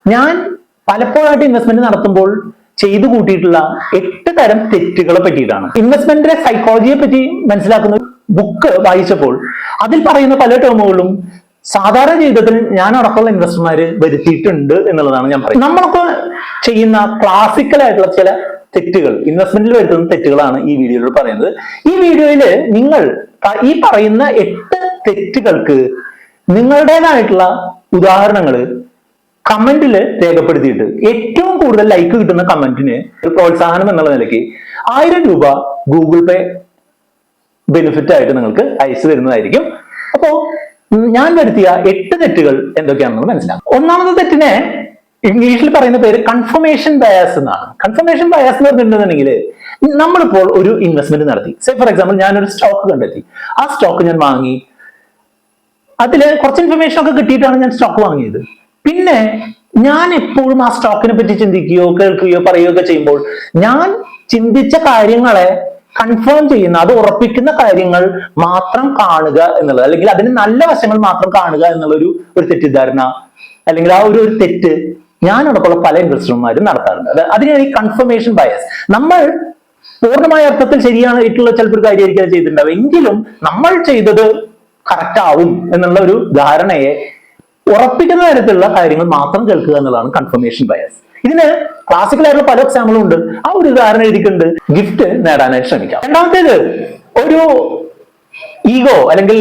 ഞാൻ പലപ്പോഴായിട്ട് ഇൻവെസ്റ്റ്മെന്റ് നടത്തുമ്പോൾ ചെയ്തു കൂട്ടിയിട്ടുള്ള 8 തരം തെറ്റുകളെ പറ്റിയിട്ടാണ്. ഇൻവെസ്റ്റ്മെന്റിന്റെ സൈക്കോളജിയെ പറ്റി മനസ്സിലാക്കുന്ന ബുക്ക് വായിച്ചപ്പോൾ അതിൽ പറയുന്ന പല ടേമുകളും സാധാരണ ജീവിതത്തിൽ ഞാൻ അടക്കമുള്ള ഇൻവെസ്റ്റർമാര് വരുത്തിയിട്ടുണ്ട് എന്നുള്ളതാണ് ഞാൻ പറയുന്നത്. നമ്മളൊക്കെ ചെയ്യുന്ന ക്ലാസിക്കൽ ആയിട്ടുള്ള ചില തെറ്റുകൾ, ഇൻവെസ്റ്റ്മെന്റിൽ വരുത്തുന്ന തെറ്റുകളാണ് ഈ വീഡിയോയിൽ പറയുന്നത്. ഈ വീഡിയോയിൽ നിങ്ങൾ ഈ പറയുന്ന 8 തെറ്റുകൾക്ക് നിങ്ങളുടേതായിട്ടുള്ള ഉദാഹരണങ്ങൾ കമന്റിൽ രേഖപ്പെടുത്തിയിട്ട് ഏറ്റവും കൂടുതൽ ലൈക്ക് കിട്ടുന്ന കമന്റിന് ഒരു പ്രോത്സാഹനം എന്നുള്ള നിലയ്ക്ക് 1000 രൂപ ഗൂഗിൾ പേ ബെനിഫിറ്റ് ആയിട്ട് നിങ്ങൾക്ക് അയച്ചു തരുന്നതായിരിക്കും. അപ്പോ ഞാൻ വരുത്തിയ 8 തെറ്റുകൾ എന്തൊക്കെയാണെന്ന് മനസ്സിലാക്കാം. ഒന്നാമത്തെ തെറ്റിനെ ഇംഗ്ലീഷിൽ പറയുന്ന പേര് കൺഫർമേഷൻ ബയസ് എന്നാണ്. കൺഫർമേഷൻ ബയസ് എന്ന് പറഞ്ഞിട്ടുണ്ടെന്നുണ്ടെങ്കിൽ നമ്മളിപ്പോൾ ഒരു ഇൻവെസ്റ്റ്മെന്റ് നടത്തി. സേ ഫോർ എക്സാമ്പിൾ ഞാനൊരു സ്റ്റോക്ക് കണ്ടെത്തി, ആ സ്റ്റോക്ക് ഞാൻ വാങ്ങി, അതിൽ കുറച്ച് ഇൻഫർമേഷൻ ഒക്കെ കിട്ടിയിട്ടാണ് ഞാൻ സ്റ്റോക്ക് വാങ്ങിയത്. പിന്നെ ഞാൻ എപ്പോഴും ആ സ്റ്റോക്കിനെ പറ്റി ചിന്തിക്കുകയോ കേൾക്കുകയോ പറയുകയോ ഒക്കെ ചെയ്യുമ്പോൾ ഞാൻ ചിന്തിച്ച കാര്യങ്ങളെ കൺഫേം ചെയ്യുന്ന, അത് ഉറപ്പിക്കുന്ന കാര്യങ്ങൾ മാത്രം കാണുക എന്നുള്ളത്, അല്ലെങ്കിൽ അതിന് നല്ല വശങ്ങൾ മാത്രം കാണുക എന്നുള്ള ഒരു തെറ്റിദ്ധാരണ, അല്ലെങ്കിൽ ആ ഒരു തെറ്റ് ഞാനടക്കമുള്ള പല ഇൻവെസ്റ്റർമാരും നടത്താറുണ്ട്. അതിനാണ് ഈ കൺഫർമേഷൻ ബയസ്. നമ്മൾ പൂർണ്ണമായ അർത്ഥത്തിൽ ശരിയായിട്ടുള്ള ചിലപ്പോൾ ഒരു കാര്യമായിരിക്കും ചെയ്തിട്ടുണ്ടാവും, എങ്കിലും നമ്മൾ ചെയ്തത് കറക്റ്റ് ആവും എന്നുള്ള ഒരു ധാരണയെ ഉറപ്പിക്കുന്ന തരത്തിലുള്ള കാര്യങ്ങൾ മാത്രം കേൾക്കുക എന്നുള്ളതാണ് കൺഫർമേഷൻ ബയസ്. ഇതിന് ക്ലാസിക്കൽ ആയിട്ടുള്ള പല എക്സാമ്പിളും ഉണ്ട്. ആ ഒരു ഉദാഹരണം എഴുതിയിട്ടുണ്ട്. ഗിഫ്റ്റ് നേടാനായിട്ട് ശ്രമിക്കാം. രണ്ടാമത്തേത് ഒരു ഈഗോ അല്ലെങ്കിൽ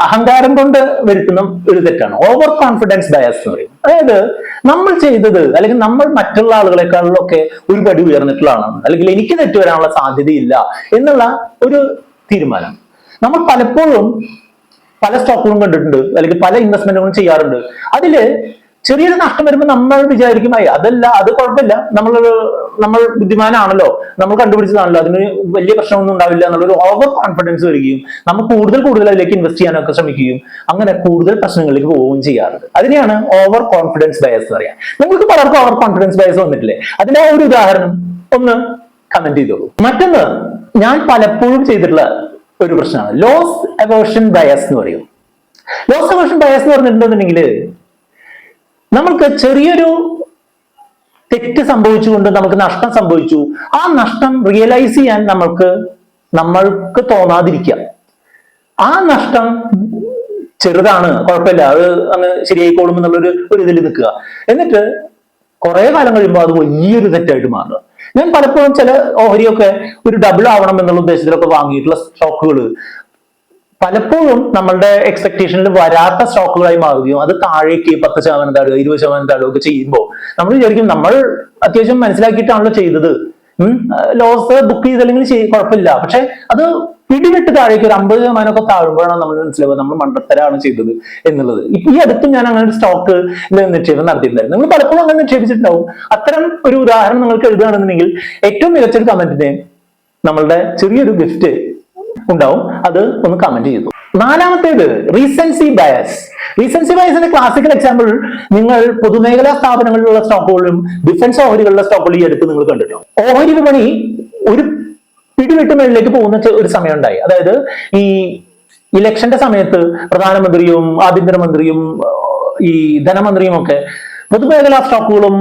അഹങ്കാരം കൊണ്ട് വരുത്തുന്ന ഒരു തെറ്റാണ് ഓവർ കോൺഫിഡൻസ് ബയസ് എന്ന് പറയും. അതായത് നമ്മൾ ചെയ്തത് അല്ലെങ്കിൽ നമ്മൾ മറ്റുള്ള ആളുകളെക്കാളിലൊക്കെ ഒരു പടി ഉയർന്നിട്ടുള്ള ആളാണ്, അല്ലെങ്കിൽ എനിക്ക് തെറ്റ് വരാനുള്ള സാധ്യതയില്ല എന്നുള്ള ഒരു തീരുമാനം. നമ്മൾ പലപ്പോഴും പല സ്റ്റോക്കുകളും കണ്ടിട്ടുണ്ട്, അല്ലെങ്കിൽ പല ഇൻവെസ്റ്റ്മെന്റുകളും ചെയ്യാറുണ്ട്. അതില് ചെറിയൊരു നഷ്ടം വരുമ്പോൾ നമ്മൾ വിചാരിക്കും അതല്ല, അത് കുഴപ്പമില്ല, നമ്മൾ ബുദ്ധിമാനാണല്ലോ, നമ്മൾ കണ്ടുപിടിച്ചതാണല്ലോ, അതിന് വലിയ പ്രശ്നമൊന്നും ഉണ്ടാവില്ല എന്നുള്ളൊരു ഓവർ കോൺഫിഡൻസ് വരികയും നമ്മൾ കൂടുതൽ അതിലേക്ക് ഇൻവെസ്റ്റ് ചെയ്യാനൊക്കെ ശ്രമിക്കുകയും അങ്ങനെ കൂടുതൽ പ്രശ്നങ്ങളിലേക്ക് പോവുകയും ചെയ്യാറുണ്ട്. അതിനെയാണ് ഓവർ കോൺഫിഡൻസ് ബയസ് എന്ന് പറയാം. നിങ്ങൾക്ക് പലർക്കും ഓവർ കോൺഫിഡൻസ് ബയസ് വന്നിട്ടില്ലേ? അതിന്റെ ഒരു ഉദാഹരണം ഒന്ന് കമന്റ് ചെയ്തോളൂ. മറ്റൊന്ന് ഞാൻ പലപ്പോഴും ചെയ്തിട്ടുള്ള ഒരു പ്രശ്നമാണ് ലോസ് അവേർഷൻ ബയസ് എന്ന് പറയും. ലോസ് അവേർഷൻ ബയസ് എന്ന് പറഞ്ഞിട്ടുണ്ടെന്നുണ്ടെങ്കിൽ നമ്മൾക്ക് ചെറിയൊരു തെറ്റ് സംഭവിച്ചുകൊണ്ട് നമുക്ക് നഷ്ടം സംഭവിച്ചു, ആ നഷ്ടം റിയലൈസ് ചെയ്യാൻ നമ്മൾക്ക് തോന്നാതിരിക്കുക. ആ നഷ്ടം ചെറുതാണ്, കുഴപ്പമില്ല, അത് അങ്ങ് ശരിയായിക്കോളും എന്നുള്ളൊരു ഇതിൽ നിൽക്കുക. എന്നിട്ട് കുറെ കാലം കഴിയുമ്പോൾ അത് വലിയൊരു തെറ്റായിട്ട് മാറുക. ഞാൻ പലപ്പോഴും ചില ഓഹരിയൊക്കെ ഒരു ഡബിൾ ആവണം എന്നുള്ള ഉദ്ദേശത്തിലൊക്കെ വാങ്ങിയിട്ടുള്ള സ്റ്റോക്കുകൾ പലപ്പോഴും നമ്മളുടെ എക്സ്പെക്ടേഷനിൽ വരാത്ത സ്റ്റോക്കുകളായി മാറുകയും അത് താഴേക്ക് 10% താഴുക, 20% താഴുക ഒക്കെ ചെയ്യുമ്പോൾ നമ്മൾ വിചാരിക്കും നമ്മൾ അത്യാവശ്യം മനസ്സിലാക്കിയിട്ടാണല്ലോ ചെയ്തത്, ലോസ് ബുക്ക് ചെയ്തല്ലെങ്കിൽ കുഴപ്പമില്ല. പക്ഷെ അത് പിടിവിട്ട് താഴേക്ക് ഒരു 50% ഒക്കെ താഴുമ്പോഴാണ് നമ്മൾ മനസ്സിലാവുക നമ്മൾ മണ്ടത്തരാണ് ചെയ്തത് എന്നുള്ളത്. ഈ അടുത്തും ഞാൻ അങ്ങനെ ഒരു സ്റ്റോക്ക് നിക്ഷേപം നടത്തിയിട്ടുണ്ടായിരുന്നു. നിങ്ങൾ പലപ്പോഴും അങ്ങനെ നിക്ഷേപിച്ചിട്ടുണ്ടാവും. അത്തരം ഒരു ഉദാഹരണം നിങ്ങൾക്ക് എഴുതുകയാണെന്നുണ്ടെങ്കിൽ ഏറ്റവും മികച്ചൊരു കമന്റിന് നമ്മളുടെ ചെറിയൊരു ഗിഫ്റ്റ് ഉണ്ടാവും, അത് ഒന്ന് കമന്റ് ചെയ്തു. നാലാമത്തേത് റീസൻസി ബയസ്. റീസൻസി ബയസിന്റെ ക്ലാസിക്കൽ എക്സാമ്പിൾ നിങ്ങൾ പൊതുമേഖലാ സ്ഥാപനങ്ങളിലുള്ള സ്റ്റോക്കുകളും ഡിഫൻസ് ഓഹരികളുടെ സ്റ്റോക്കുകളും ഈ അടുത്ത് നിങ്ങൾ കണ്ടിട്ടോ. ഓഹരി വിപണി ഒരു പിടിവിട്ട് മേളിലേക്ക് പോകുന്ന ഒരു സമയം ഉണ്ടായി. അതായത് ഈ ഇലക്ഷന്റെ സമയത്ത് പ്രധാനമന്ത്രിയും ആഭ്യന്തരമന്ത്രിയും ഈ ധനമന്ത്രിയും ഒക്കെ പൊതുമേഖലാ സ്റ്റോക്കുകളും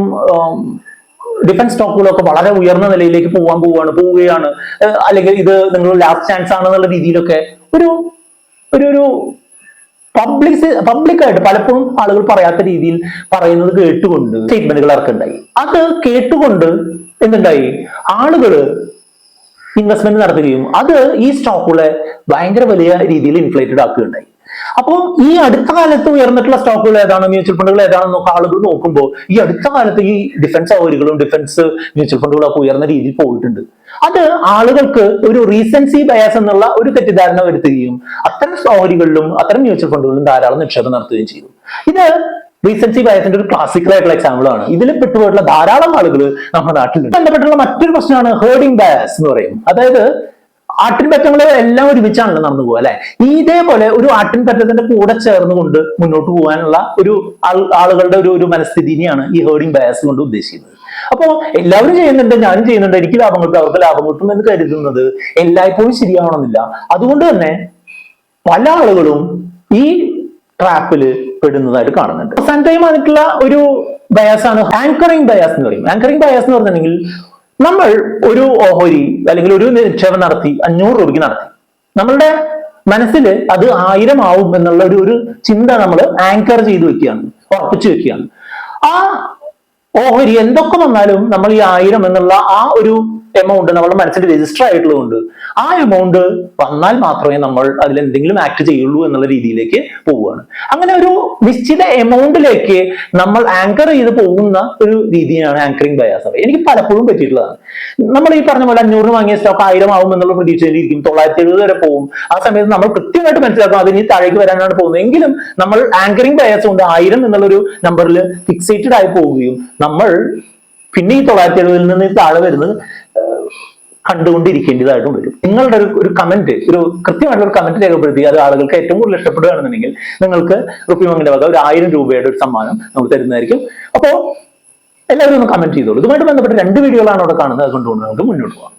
ഡിഫൻസ് സ്റ്റോക്കുകളും ഒക്കെ വളരെ ഉയർന്ന നിലയിലേക്ക് പോവുകയാണ്, അല്ലെങ്കിൽ ഇത് നിങ്ങൾ ലാസ്റ്റ് ചാൻസ് ആണെന്നുള്ള രീതിയിലൊക്കെ ഒരു പബ്ലിക്കായിട്ട് പലപ്പോഴും ആളുകൾ പറയാത്ത രീതിയിൽ പറയുന്നത് കേട്ടുകൊണ്ട് സ്റ്റേറ്റ്മെന്റുകൾ ഇറക്കുണ്ടായി. അത് കേട്ടുകൊണ്ട് എന്തുണ്ടായി, ആളുകള് ഇൻവെസ്റ്റ്മെന്റ് നടത്തുകയും അത് ഈ സ്റ്റോക്കുകളെ ഭയങ്കര വലിയ രീതിയിൽ ഇൻഫ്ലേറ്റഡ് ആക്കുകയുണ്ടായി. അപ്പോൾ ഈ അടുത്ത കാലത്ത് ഉയർന്നിട്ടുള്ള സ്റ്റോക്കുകൾ ഏതാണ്, മ്യൂച്വൽ ഫണ്ടുകൾ ഏതാണെന്നൊക്കെ ആളുകൾ നോക്കുമ്പോൾ ഈ അടുത്ത കാലത്ത് ഈ ഡിഫൻസ് ഓഹരികളും ഡിഫൻസ് മ്യൂച്വൽ ഫണ്ടുകളും ഒക്കെ ഉയർന്ന രീതിയിൽ പോയിട്ടുണ്ട്. അത് ആളുകൾക്ക് ഒരു റീസൻസി ബയസ് എന്നുള്ള ഒരു തെറ്റിദ്ധാരണ വരുത്തുകയും അത്തരം ഓഹരികളിലും അത്തരം മ്യൂച്വൽ ഫണ്ടുകളിലും ധാരാളം നിക്ഷേപം നടത്തുകയും ചെയ്തു. ഇത് റീസൻസി ബയസിന്റെ ഒരു ക്ലാസിക്കൽ ആയിട്ടുള്ള എക്സാമ്പിൾ ആണ്. ഇതിൽ പെട്ടുപോയിട്ടുള്ള ധാരാളം ആളുകൾ നമ്മുടെ നാട്ടിൽ ബന്ധപ്പെട്ടുള്ള മറ്റൊരു പ്രശ്നമാണ് ഹേർഡിംഗ് ബയസ് എന്ന് പറയും. അതായത് ആട്ടിൻപറ്റങ്ങളെ എല്ലാം ഒരുമിച്ചാണല്ലോ നടന്നു പോകുക അല്ലെ. ഇതേപോലെ ഒരു ആട്ടിൻപറ്റത്തിന്റെ കൂടെ ചേർന്നുകൊണ്ട് മുന്നോട്ട് പോകാനുള്ള ഒരു ആളുകളുടെ ഒരു മനസ്ഥിതിനെയാണ് ഈ ഹേർഡിംഗ് ബയസ് കൊണ്ട് ഉദ്ദേശിക്കുന്നത്. അപ്പോ എല്ലാവരും ചെയ്യുന്നുണ്ട്, ഞാനും ചെയ്യുന്നുണ്ട്, എനിക്ക് ലാഭം കിട്ടും അവർക്ക് ലാഭം കിട്ടും എന്ന് കരുതുന്നത് എല്ലായ്പ്പോഴും ശരിയാവണമെന്നില്ല. അതുകൊണ്ട് തന്നെ പല ആളുകളും ഈ ട്രാപ്പില് പെടുന്നതായിട്ട് കാണുന്നുണ്ട്. അവസാനത്തെയുമായിട്ടുള്ള ഒരു ബയാസ് ആണ് ആങ്കറിംഗ് ബയാസ് എന്ന് പറയും. ആങ്കറിംഗ് ബയാസ് എന്ന് പറഞ്ഞിട്ടുണ്ടെങ്കിൽ നമ്മൾ ഒരു ഓഹരി അല്ലെങ്കിൽ ഒരു നിക്ഷേപം നടത്തി 500 രൂപയ്ക്ക് നടത്തി, നമ്മളുടെ മനസ്സിൽ അത് 1000 ആവും എന്നുള്ള ഒരു ചിന്ത നമ്മൾ ആങ്കർ ചെയ്ത് വെക്കുകയാണ്, ഉറപ്പിച്ചു വെക്കുകയാണ്. ആ ഓഹരി എന്തൊക്കെ വന്നാലും നമ്മൾ ഈ 1000 എന്നുള്ള ആ ഒരു എമൗണ്ട് നമ്മുടെ മനസ്സിൽ രജിസ്റ്റർ ആയിട്ടുള്ളതുകൊണ്ട് ആ എമൗണ്ട് വന്നാൽ മാത്രമേ നമ്മൾ അതിൽ എന്തെങ്കിലും ആക്ട് ചെയ്യുള്ളൂ എന്നുള്ള രീതിയിലേക്ക് പോവുകയാണ്. അങ്ങനെ ഒരു നിശ്ചിത എമൗണ്ടിലേക്ക് നമ്മൾ ആങ്കർ ചെയ്ത് പോകുന്ന ഒരു രീതിയാണ് ആങ്കറിംഗ് ബയാസ്. എനിക്ക് പലപ്പോഴും പറ്റിയിട്ടുള്ളതാണ്. നമ്മൾ ഈ പറഞ്ഞ പോലെ 500 വാങ്ങിയ സ്റ്റോക്ക് 1000 ആവും എന്നുള്ള പ്രതീക്ഷയിലിരിക്കും, 970 വരെ പോകും. ആ സമയത്ത് നമ്മൾ കൃത്യമായിട്ട് മനസ്സിലാക്കും അതിന് താഴേക്ക് വരാനാണ് പോകുന്നത്. എങ്കിലും നമ്മൾ ആങ്കറിംഗ് ബയാസ് കൊണ്ട് 1000 എന്നുള്ളൊരു നമ്പറിൽ ഫിക്സേറ്റഡ് ആയി പോവുകയും നമ്മൾ പിന്നെ ഈ 970 നിന്ന് താഴെ വരുന്നത് കണ്ടുകൊണ്ടിരിക്കേണ്ടതായിട്ടും വരും. നിങ്ങളുടെ ഒരു കമന്റ്, ഒരു കൃത്യമായിട്ടുള്ള ഒരു കമന്റ് രേഖപ്പെടുത്തി അത് ആളുകൾക്ക് ഏറ്റവും കൂടുതൽ ഇഷ്ടപ്പെടുകയാണെന്നുണ്ടെങ്കിൽ നിങ്ങൾക്ക് റുപ്പിമങ്ങിന്റെ വക ഒരു 1000 രൂപയുടെ ഒരു സമ്മാനം നമുക്ക് തരുന്നതായിരിക്കും. അപ്പോ എല്ലാവരും ഒന്ന് കമന്റ് ചെയ്തോളൂ. ഇതുമായിട്ട് ബന്ധപ്പെട്ട് 2 വീഡിയോകളാണ് അവിടെ കാണുന്നത്. അതുകൊണ്ടുകൊണ്ട് നമുക്ക് മുന്നോട്ട് പോകാം.